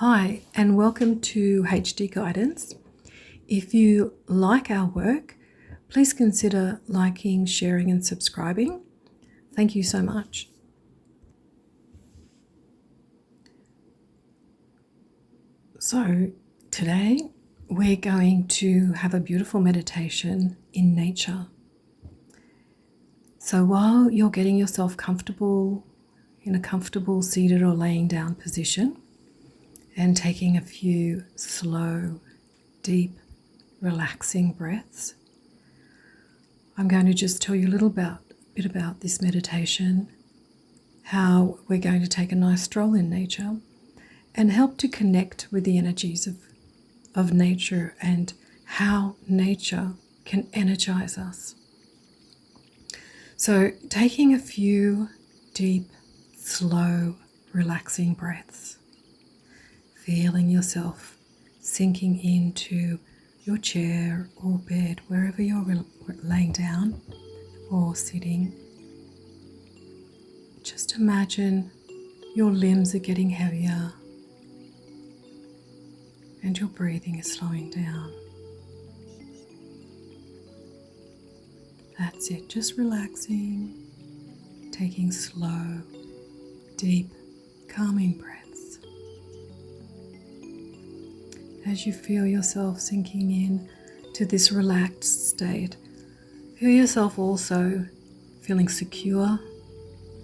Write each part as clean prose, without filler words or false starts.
Hi, and welcome to HD Guidance. If you like our work, please consider liking, sharing, and subscribing. Thank you so much. So, today we're going to have a beautiful meditation in nature. So, while you're getting yourself comfortable in a comfortable seated or laying down position, and taking a few slow, deep, relaxing breaths, I'm going to just tell you a little bit about this meditation, how we're going to take a nice stroll in nature and help to connect with the energies of nature and how nature can energize us. So taking a few deep, slow, relaxing breaths, feeling yourself sinking into your chair or bed, wherever you're laying down or sitting. Just imagine your limbs are getting heavier and your breathing is slowing down. That's it, just relaxing, taking slow, deep, calming breaths. As you feel yourself sinking in to this relaxed state, feel yourself also feeling secure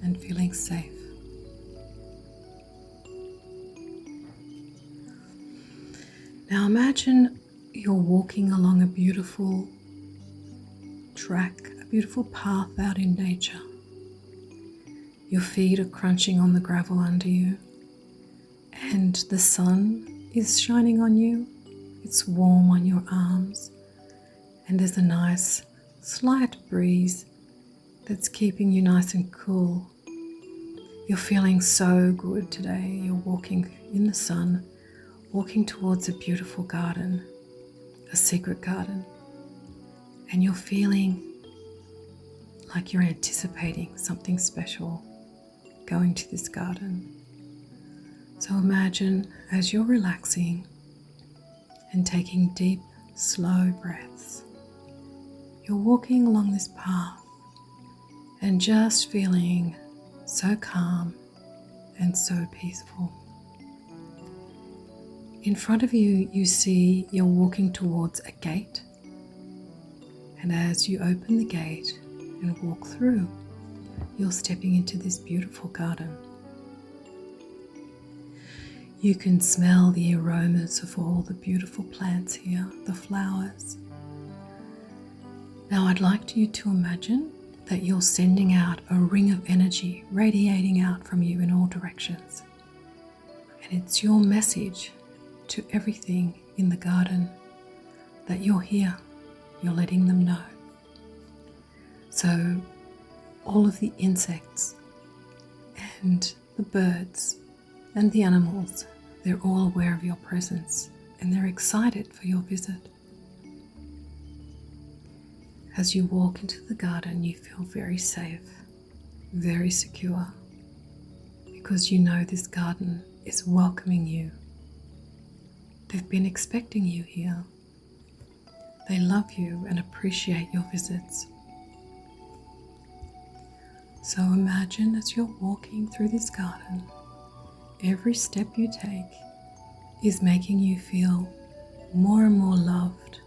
and feeling safe. Now imagine you're walking along a beautiful track, a beautiful path out in nature. Your feet are crunching on the gravel under you, and the sun is shining on you. It's warm on your arms, and there's a nice slight breeze that's keeping you nice and cool. You're feeling so good today. You're walking in the sun, walking towards a beautiful garden, a secret garden, and you're feeling like you're anticipating something special going to this garden. So imagine as you're relaxing and taking deep, slow breaths, you're walking along this path and just feeling so calm and so peaceful. In front of you, you see you're walking towards a gate, and as you open the gate and walk through, you're stepping into this beautiful garden. You can smell the aromas of all the beautiful plants here, the flowers. Now I'd like you to imagine that you're sending out a ring of energy radiating out from you in all directions. And it's your message to everything in the garden that you're here, you're letting them know. So all of the insects and the birds and the animals, they're all aware of your presence and they're excited for your visit. As you walk into the garden, you feel very safe, very secure, because you know this garden is welcoming you. They've been expecting you here. They love you and appreciate your visits. So imagine as you're walking through this garden, every step you take is making you feel more and more loved,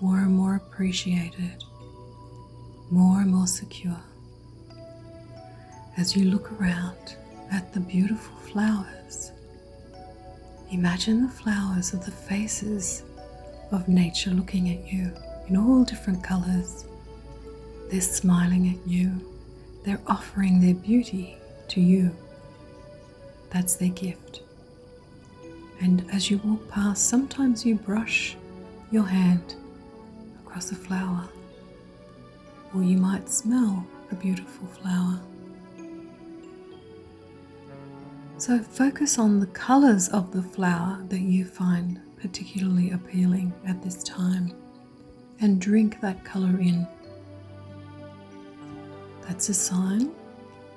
more and more appreciated, more and more secure. As you look around at the beautiful flowers, imagine the flowers are the faces of nature looking at you in all different colors. They're smiling at you. They're offering their beauty to you. That's their gift. And as you walk past, sometimes you brush your hand across a flower, or you might smell a beautiful flower. So focus on the colors of the flower that you find particularly appealing at this time and drink that color in. That's a sign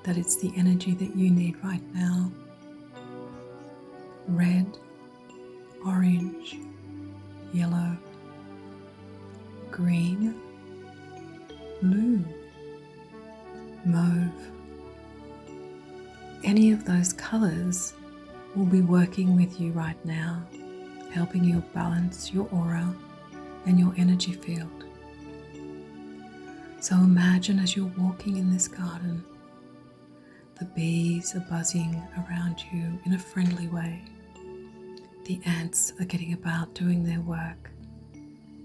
that it's the energy that you need right now. red, orange, yellow, green, blue, mauve. Any of those colours will be working with you right now, helping you balance your aura and your energy field. So imagine as you're walking in this garden, the bees are buzzing around you in a friendly way. The ants are getting about doing their work,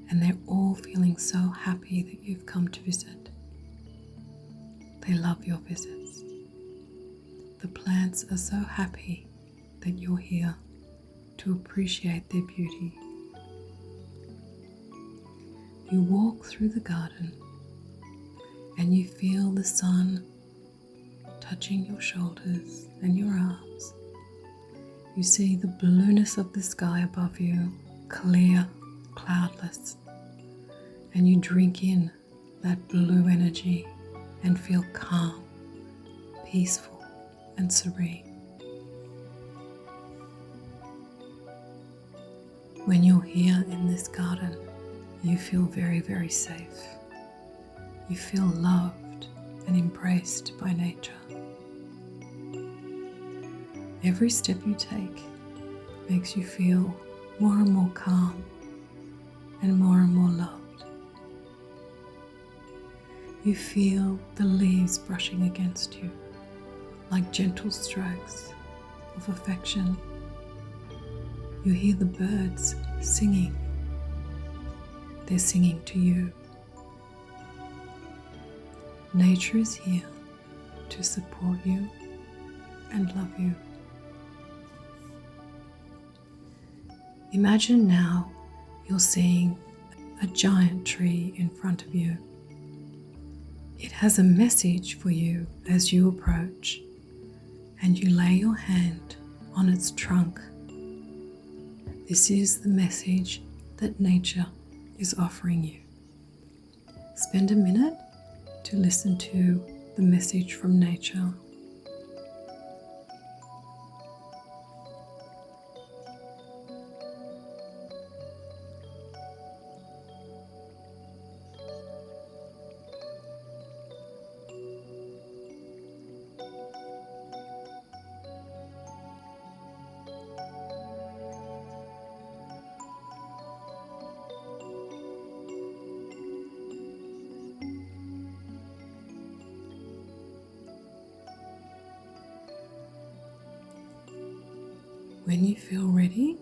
and they're all feeling so happy that you've come to visit. They love your visits. The plants are so happy that you're here to appreciate their beauty. You walk through the garden and you feel the sun touching your shoulders and your arms. You see the blueness of the sky above you, clear, cloudless, and you drink in that blue energy and feel calm, peaceful, and serene. When you're here in this garden, you feel very, very safe. You feel loved and embraced by nature. Every step you take makes you feel more and more calm and more loved. You feel the leaves brushing against you like gentle strokes of affection. You hear the birds singing. They're singing to you. Nature is here to support you and love you. Imagine now you're seeing a giant tree in front of you. It has a message for you as you approach, and you lay your hand on its trunk. This is the message that nature is offering you. Spend a minute to listen to the message from nature. When you feel ready,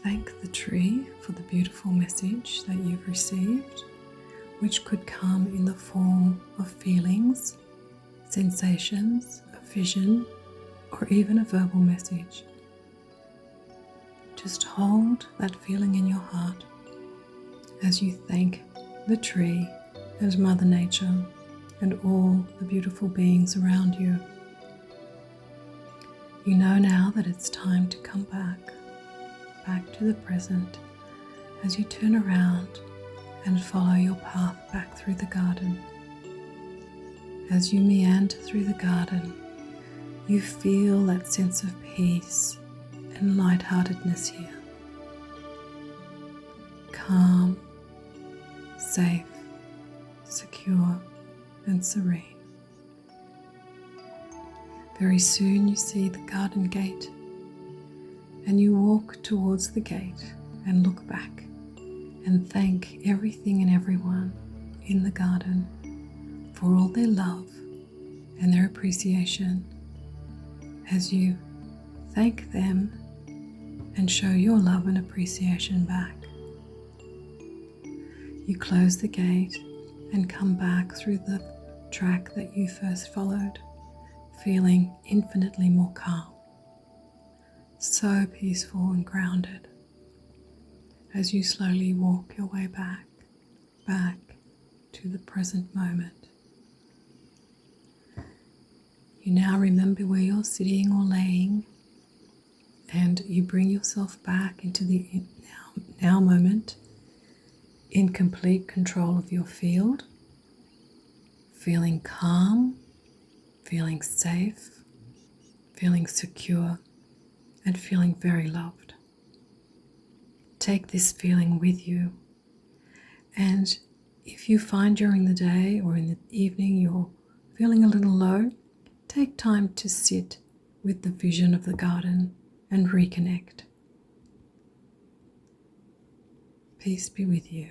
thank the tree for the beautiful message that you've received, which could come in the form of feelings, sensations, a vision, or even a verbal message. Just hold that feeling in your heart as you thank the tree and Mother Nature and all the beautiful beings around you. You know now that it's time to come back to the present as you turn around and follow your path back through the garden. As you meander through the garden, you feel that sense of peace and lightheartedness here. Calm, safe, secure, and serene. Very soon you see the garden gate, and you walk towards the gate and look back and thank everything and everyone in the garden for all their love and their appreciation. As you thank them and show your love and appreciation back, you close the gate and come back through the track that you first followed, feeling infinitely more calm, so peaceful and grounded as you slowly walk your way back to the present moment. You now remember where you're sitting or laying, and you bring yourself back into the now moment in complete control of your field, feeling calm, feeling safe, feeling secure, and feeling very loved. Take this feeling with you, and if you find during the day or in the evening you're feeling a little low, take time to sit with the vision of the garden and reconnect. Peace be with you.